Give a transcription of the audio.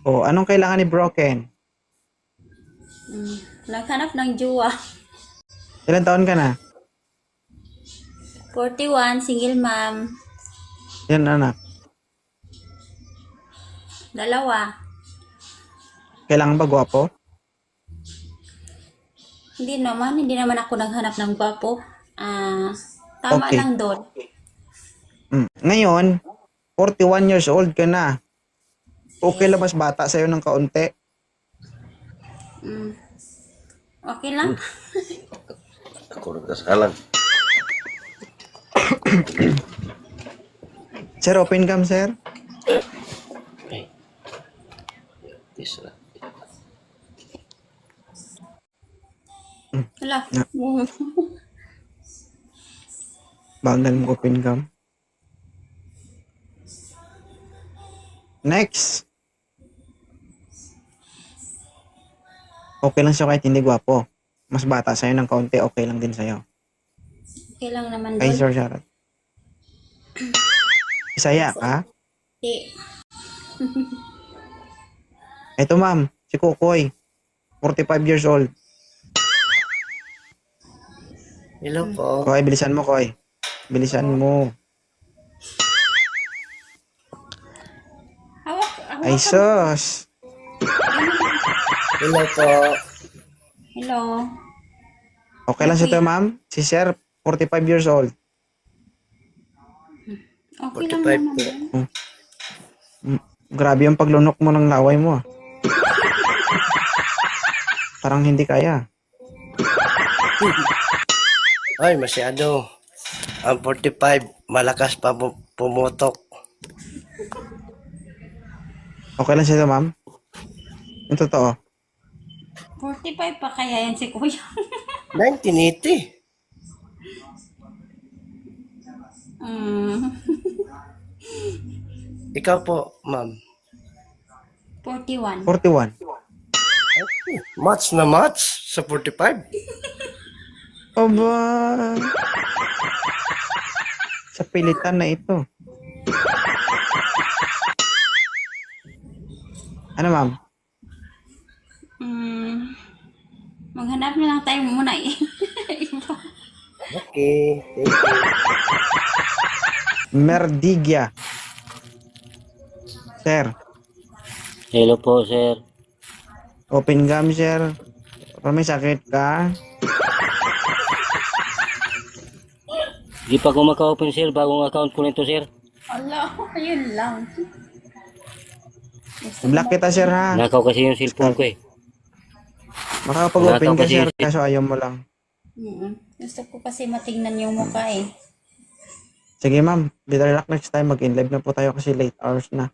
O, anong kailangan ni Broken? Naghanap ng jowa. Ilan taon ka na? 41, single mom. Yan, anak. 2. Kailangan ba gwapo? Hindi naman ako naghanap ng gwapo. Tama Okay. lang doon. Ngayon, 41 years old ka na. Okay lang mas bata sa'yo ng kaunti. Okay lang. Ako nagkasalang. Sir, open cam, sir. Isa. Wala. Bagal mo open cam. Next. Okay lang siya kahit hindi gwapo. Mas bata sa'yo ng kaunti, okay lang din sa'yo. Okay lang naman Ay, doon. Sir Sharat. Isaya ka? Hindi. Ito, ma'am. Si Kukoy. 45 years old. Hello po. Koy, bilisan mo, Koy. Bilisan mo. Hawak Ay, sus. Hello po. Hello. Okay lang siya to, ma'am? Si Sir, 45 years old. Okay lang 45 naman po. doon. Grabe yung paglunok mo ng laway mo. Parang hindi kaya. Ay, masyado. Ang 45, malakas pa pumutok. Okay lang siya to, ma'am? Yung totoo. 45 pa kaya yan si Kuya. 1980. Ikaw po, ma'am. 41. 41. Match na match sa 45. Aba. Sa pilitan na ito. Ano, ma'am? Maghanap na lang tayo muna eh. Okay. Thank you. Merdigia. Sir, Hello po, sir. open cam, sir. Parang may sakit ka. Di pa ko maka-open, sir. Bagong account ko nito, sir. Allah, ayun lang. Block kita, sir, ha? Nakaw kasi yung cellphone ko eh. Makakapag-open ka, Nakaka- sir, kaso ayaw mo lang. Gusto ko kasi matingnan yung mukha eh. Sige, ma'am. Better luck next time. Mag-in live na po tayo kasi late hours na.